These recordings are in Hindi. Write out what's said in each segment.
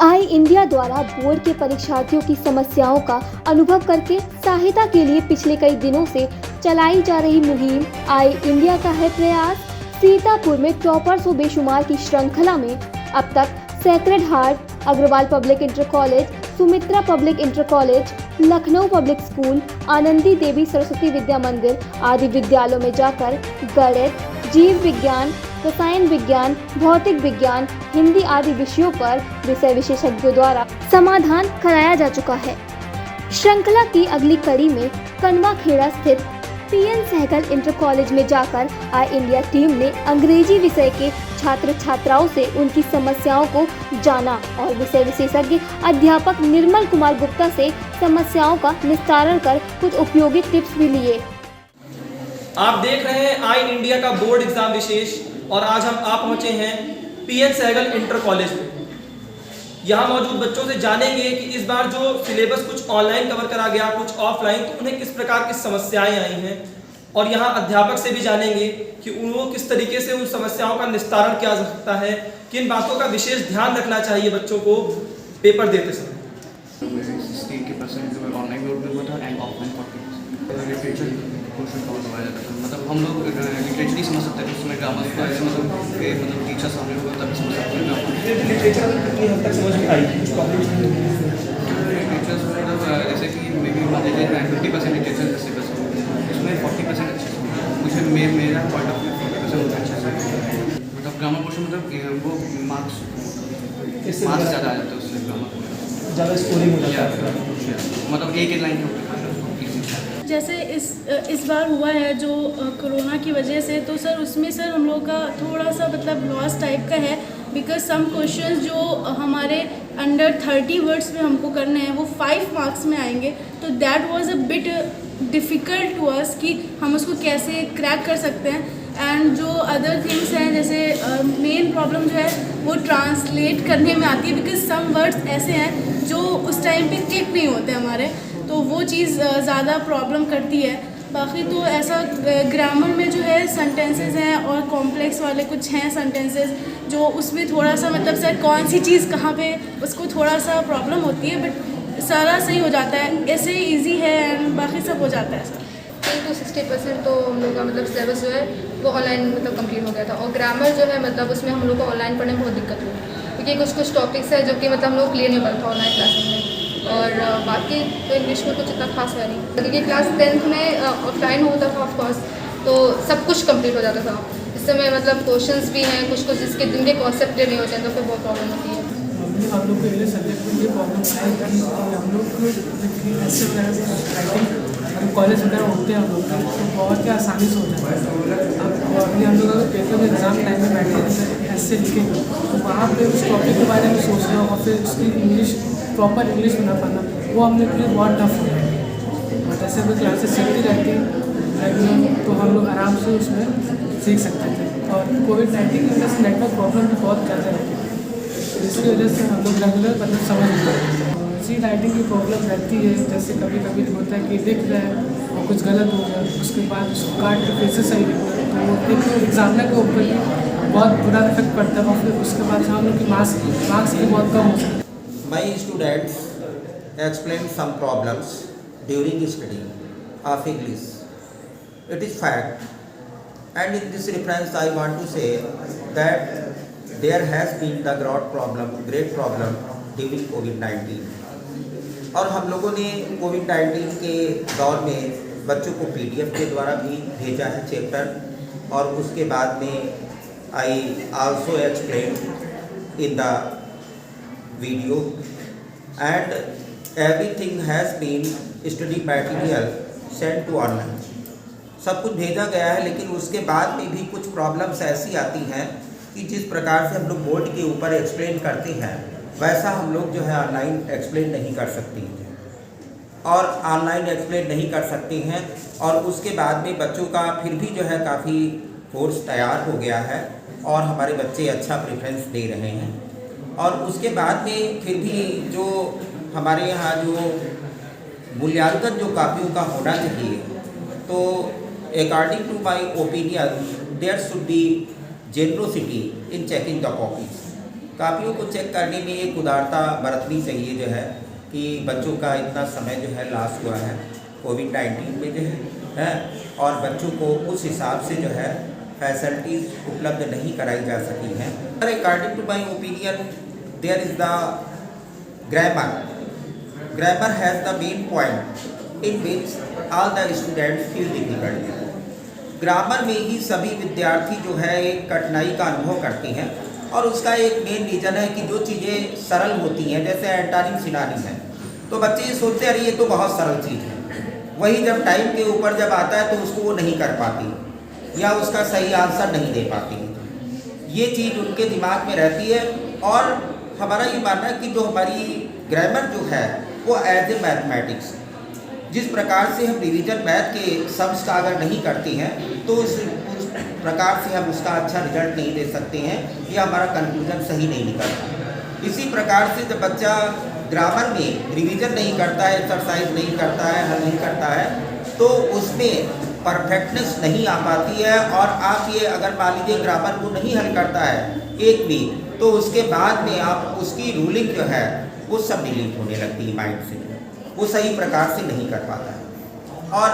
आई इंडिया द्वारा बोर्ड के परीक्षार्थियों की समस्याओं का अनुभव करके सहायता के लिए पिछले कई दिनों से चलाई जा रही मुहिम आई इंडिया का है प्रयास। सीतापुर में टॉपर्स व बेशुमार की श्रृंखला में अब तक Sacred Heart, Agrawal Public Inter College, Sumitra Public Inter College, Lucknow Public School, Anandi Devi Saraswati Vidya Mandir आदि विद्यालयों में जाकर गणित, जीव विज्ञान, रसायन विज्ञान, भौतिक विज्ञान, हिंदी आदि विषयों पर विषय विशेषज्ञों द्वारा समाधान कराया जा चुका है। श्रृंखला की अगली कड़ी में कनवा खेड़ा स्थित पीएन सहगल इंटर कॉलेज में जाकर आई इंडिया टीम ने अंग्रेजी विषय के छात्र छात्राओं से उनकी समस्याओं को जाना और विषय विशेषज्ञ अध्यापक निर्मल कुमार गुप्ता से समस्याओं का निस्तारण कर कुछ उपयोगी टिप्स भी लिए। आप देख रहे हैं आई इंडिया का बोर्ड एग्जाम विशेष और आज हम आप पहुंचे हैं पीएन सहगल इंटर कॉलेज में। यहाँ मौजूद बच्चों से जानेंगे कि इस बार जो सिलेबस कुछ ऑनलाइन कवर करा गया, कुछ ऑफलाइन, तो उन्हें किस प्रकार की समस्याएं आई हैं और यहाँ अध्यापक से भी जानेंगे कि वो किस तरीके से उन समस्याओं का निस्तारण किया जा सकता है, किन बातों का विशेष ध्यान रखना चाहिए बच्चों को पेपर देते समय। मतलब हम लोग लिटरेचर समझ सकते हैं उसमें ग्रामर को ऐसे मतलब टीचर्स हम लोग तभी समझ सकते हैं ग्रामर। लिटरेचर कितनी हद तक समझ में आई टीचर्स मतलब जैसे कि मे बी मान लीजिए 50% लिटरेचर सिलेबस उसमें 40% अच्छे मुझे मेरा पॉइंट ऑफ व्यू 40% अच्छा है। मतलब ग्रामर पोर्शन मतलब वो मार्क्स ज़्यादा आ जाते हैं उससे ग्रामर ज़्यादा स्कोरिंग हो जाता है, मतलब एक लाइन जैसे इस बार हुआ है जो कोरोना की वजह से, तो सर उसमें सर हम लोग का थोड़ा सा मतलब लॉस टाइप का है, बिकॉज सम क्वेश्चंस जो हमारे अंडर 30 वर्ड्स में हमको करने हैं वो 5 मार्क्स में आएंगे, तो that was a bit difficult to us कि हम उसको कैसे क्रैक कर सकते हैं। एंड जो अदर थिंग्स हैं जैसे मेन प्रॉब्लम जो है वो ट्रांसलेट करने में आती है, बिकॉज सम वर्ड्स ऐसे हैं जो उस टाइम पे क्लिक नहीं होते हमारे, तो वो चीज़ ज़्यादा प्रॉब्लम करती है। बाकी तो ऐसा ग्रामर में जो है सेंटेंसेस हैं और कॉम्प्लेक्स वाले कुछ हैं सेंटेंसेस जो उसमें थोड़ा सा मतलब सर कौन सी चीज़ कहाँ पे उसको थोड़ा सा प्रॉब्लम होती है, बट सारा सही हो जाता है, ऐसे इजी है एंड बाकी सब हो जाता है सर। 60% तो हम लोग का मतलब सिलेबस जो है वो ऑनलाइन मतलब कंप्लीट हो गया था, और ग्रामर जो है मतलब उसमें हम लोग को ऑनलाइन पढ़ने में बहुत दिक्कत हुई, क्योंकि कुछ टॉपिक्स है जो कि मतलब हम लोग क्लियर नहीं पढ़ था ऑनलाइन क्लासेस में, और बाकी तो इंग्लिश में कुछ इतना खास है नहीं, क्योंकि क्लास 10th में ऑफलाइन होता था ऑफकोर्स, तो सब कुछ कंप्लीट हो जाता था। इस समय मतलब क्वेश्चंस भी हैं कुछ जिनके कॉन्सेप्ट नहीं होते हैं, तो फिर बहुत प्रॉब्लम होती है। हम लोग को इंग्लिश सब्जेक्ट में ये प्रॉब्लम है कि हम लोग को ऐसे वगैरह हम कॉलेज वगैरह होते हैं हम लोग तो बहुत ही आसानी से हो जाता है। अब अभी हम लोग अगर पेपर में एग्जाम टाइम में बैठे हैं ऐसे लिखेंगे तो वहाँ पे उस टॉपिक के बारे में सोचना और फिर उसकी इंग्लिश प्रॉपर इंग्लिश में ना पढ़ना वो हम लोग के लिए बहुत टफ हो है। और जैसे अगर क्लासेस चलती रहती रेगुलर तो हम लोग आराम से उसमें सीख सकते थे, और कोविड-19 की वजह से नेटवर्क प्रॉब्लम भी बहुत ज़्यादा रहती है, इसकी वजह से हम लोग रेगुलर मतलब समझ नहीं पाते। सी राइटिंग की प्रॉब्लम रहती है, जैसे कभी कभी होता है कि लिख रहे हैं और कुछ गलत हो गया, उसके बाद उसको काट के फिर से सही लिखते हैं, तो वो एक एग्जामिनर के ऊपर भी बहुत बुरा इफेक्ट पड़ता है, और फिर उसके बाद हम लोग की मार्क्स भी बहुत कम हो सकते हैं। My students explained some problems during studying of English. It is fact, and in this reference I want to say that there has been the great problem during COVID-19. और हम लोगों ने कोविड-19 के दौर में बच्चों को PDF के द्वारा भी भेजा है चैप्टर, और उसके बाद में I also explain in the video, and everything has been study material sent to online. सब कुछ भेजा गया है, लेकिन उसके बाद में भी कुछ प्रॉब्लम्स ऐसी आती हैं कि जिस प्रकार से हम लोग बोर्ड के ऊपर एक्सप्लेन करते हैं वैसा हम लोग जो है ऑनलाइन एक्सप्लेन नहीं कर सकते हैं, और ऑनलाइन एक्सप्लेन नहीं कर सकते हैं, और उसके बाद में बच्चों का फिर भी जो है काफ़ी कोर्स तैयार हो गया है और हमारे बच्चे अच्छा प्रेफरेंस दे रहे हैं। और उसके बाद में फिर भी जो हमारे यहाँ जो मूल्यांकन जो कापियों का होना चाहिए, तो according to my opinion there should be generosity in checking the copies. कापियों को चेक करने में एक उदारता बरतनी चाहिए जो है कि बच्चों का इतना समय जो है लॉस हुआ है कोविड-19 में जो है और बच्चों को उस हिसाब से जो है फैसिलिटीज़ उपलब्ध नहीं कराई जा सकी हैं। According to my opinion there is the grammar has the main point in which all the students feel difficulty. Grammar में ही सभी विद्यार्थी जो है एक कठिनाई का अनुभव करते हैं और उसका एक मेन रीज़न है कि जो चीज़ें सरल होती हैं जैसे एंटोनिम सिनोनिम है तो बच्चे ये सोचते हैं अरे ये तो बहुत सरल चीज़ है, वही जब टाइम के ऊपर जब आता है तो उसको वो नहीं कर पाती या उसका सही आंसर नहीं दे पाती। ये चीज़ उनके दिमाग में रहती है और हमारा ये मानना है कि जो हमारी ग्रामर जो है वो एज ए मैथमेटिक्स, जिस प्रकार से हम रिवीजन मैथ के सम्स का अगर नहीं करते हैं तो उस प्रकार से हम उसका अच्छा रिजल्ट नहीं दे सकते हैं या हमारा कंक्लूजन सही नहीं निकलता। इसी प्रकार से जब बच्चा ग्रामर में रिवीजन नहीं करता है, एक्सरसाइज नहीं करता है, हल नहीं करता है तो उसमें परफेक्टनेस नहीं आ पाती है और आप ये अगर मान लीजिए ग्रामर को नहीं हल करता है एक भी तो उसके बाद में आप उसकी रूलिंग जो है वो सब डिलीट होने लगती है माइंड से, वो सही प्रकार से नहीं कर पाता है। और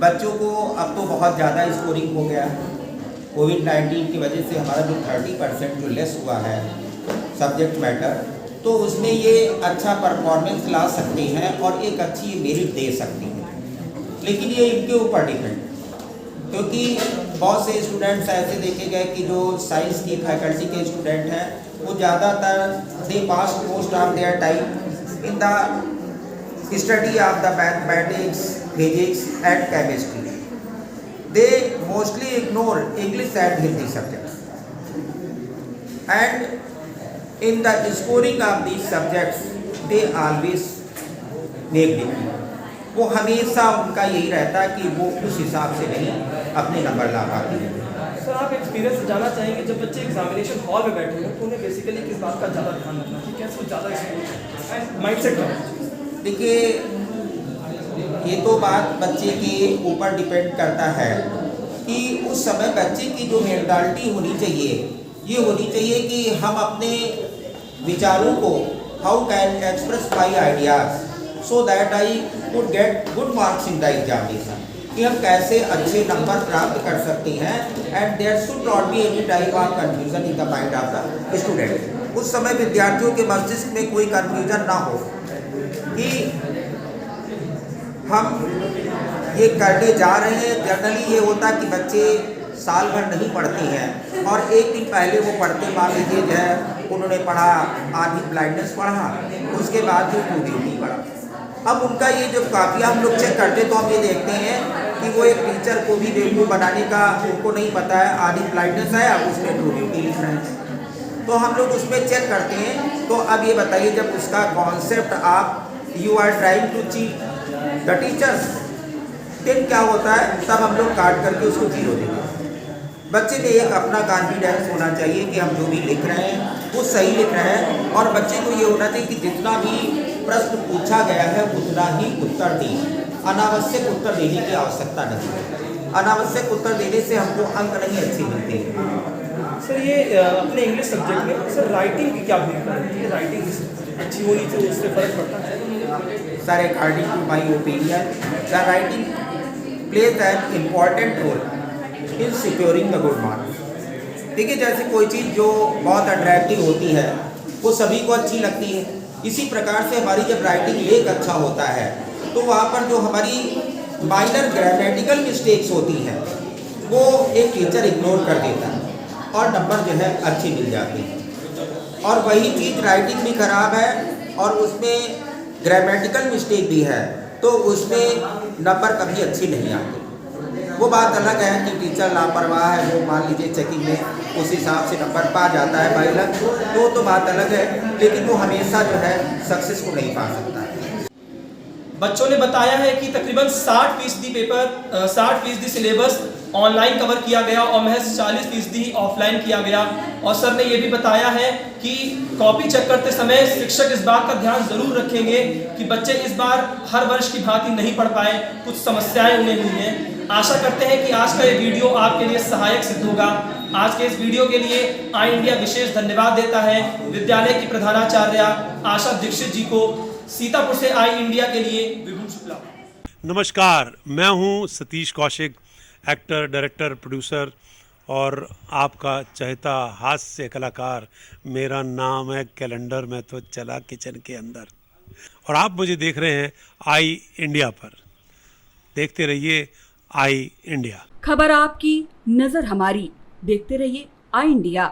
बच्चों को अब तो बहुत ज़्यादा स्कोरिंग हो गया है कोविड-19 की वजह से हमारा जो 30% जो लेस हुआ है सब्जेक्ट मैटर तो उसमें ये अच्छा परफॉर्मेंस ला सकते हैं और एक अच्छी मेरिट दे सकते हैं, लेकिन ये इनके ऊपर डिपेंड क्योंकि बहुत से स्टूडेंट्स ऐसे देखे गए कि जो साइंस की फैकल्टी के स्टूडेंट हैं वो ज़्यादातर they pass most of their time in the study of the mathematics, physics and chemistry. They mostly ignore English and Hindi subjects, and in the scoring of these subjects, they always make difference. वो हमेशा उनका यही रहता है कि वो उस हिसाब से नहीं अपने नंबर ला पाते हैं। सर आप एक्सपीरियंस जानना चाहेंगे जब बच्चे एग्जामिनेशन हॉल में बैठे हैं तो उन्हें बेसिकली किस बात का ज़्यादा ध्यान रखना है, कैसे वो ज़्यादा माइंडसेट? देखिए ये तो बात बच्चे के ऊपर डिपेंड करता है कि उस समय बच्चे की जो मेंटालिटी होनी चाहिए ये होनी चाहिए कि हम अपने विचारों को how can express my ideas so that I would get good marks in the examination, कि हम कैसे अच्छे नंबर प्राप्त कर सकते हैं and there should not be any type of confusion in the mind of the student. उस समय विद्यार्थियों के मस्तिष्क में कोई कन्फ्यूजन ना हो कि हम ये करने जा रहे हैं। जनरली ये होता है कि बच्चे साल भर नहीं पढ़ते हैं और एक दिन पहले वो पढ़ते, मान लीजिए जो है उन्होंने पढ़ा आधी ब्लाइंडनेस पढ़ा, उसके बाद फिर टू ड्यूटी पढ़ा। अब उनका ये जब कापियाँ हम लोग चेक करते तो हम ये देखते हैं कि वो एक टीचर को भी बेवकूफ़ बनाने का उनको नहीं पता है, आधी ब्लाइंडनेस है अब उसमें टू ड्यूटी लिख रहे हैं तो हम लोग उसमें चेक करते हैं। तो अब ये बताइए जब उसका कॉन्सेप्ट आप you are trying to cheat the teachers then क्या होता है, तब हम लोग काट करके उसको जीरो देंगे। बच्चे में एक अपना कॉन्फिडेंस होना चाहिए कि हम जो भी लिख रहे हैं वो सही लिख रहे हैं और बच्चे को ये होना चाहिए कि जितना भी प्रश्न पूछा गया है उतना ही उत्तर दें, अनावश्यक उत्तर देने की आवश्यकता नहीं। अनावश्यक उत्तर देने से हमको अंक नहीं अच्छे मिलते हैं। सर ये अपने इंग्लिश सब्जेक्ट में सर राइटिंग की क्या भूमिका है? राइटिंग अच्छी होनी चाहिए, उससे फर्क पड़ता है? Sir, according to my opinion, the writing plays an important role in securing the good marks. देखिए जैसे कोई चीज़ जो बहुत अट्रैक्टिव होती है वो सभी को अच्छी लगती है, इसी प्रकार से हमारी जब राइटिंग लेख अच्छा होता है तो वहाँ पर जो हमारी माइनर ग्रामेटिकल मिस्टेक्स होती हैं वो एक टीचर इग्नोर कर देता है और नंबर जो है अच्छे मिल जाते हैं। और वही चीज़ राइटिंग भी खराब है और उसमें ग्रामेटिकल मिस्टेक भी है तो उसमें नंबर कभी अच्छे नहीं आते। वो बात अलग है कि टीचर लापरवाह है, वो मान लीजिए चेकिंग में उस हिसाब से नंबर पा जाता है बाई लक, तो बात अलग है, लेकिन वो हमेशा जो है सक्सेस को नहीं पा सकता है। बच्चों ने बताया है कि तकरीबन 60% पेपर 60% सिलेबस ऑनलाइन कवर किया गया और महज 40% ऑफलाइन किया गया। और सर ने ये भी बताया है कि कॉपी चेक करते समय शिक्षक इस बात का ध्यान जरूर रखेंगे कि बच्चे इस बार हर वर्ष की भांति नहीं पढ़ पाए, कुछ समस्याएं उन्हें हुई हैं। आशा करते हैं कि आज का ये वीडियो आपके लिए सहायक सिद्ध होगा। आज के इस वीडियो के लिए आई इंडिया विशेष धन्यवाद देता है विद्यालय की प्रधानाचार्य आशा दीक्षित जी को। सीतापुर से आई इंडिया के लिए विभू शुक्ला। नमस्कार, मैं हूं Satish Kaushik, actor, director, producer और आपका चहेता हास्य कलाकार। मेरा नाम है कैलेंडर में तो चला किचन के अंदर, और आप मुझे देख रहे हैं आई इंडिया पर। देखते रहिए आई इंडिया। खबर आपकी, नजर हमारी। देखते रहिए आई इंडिया।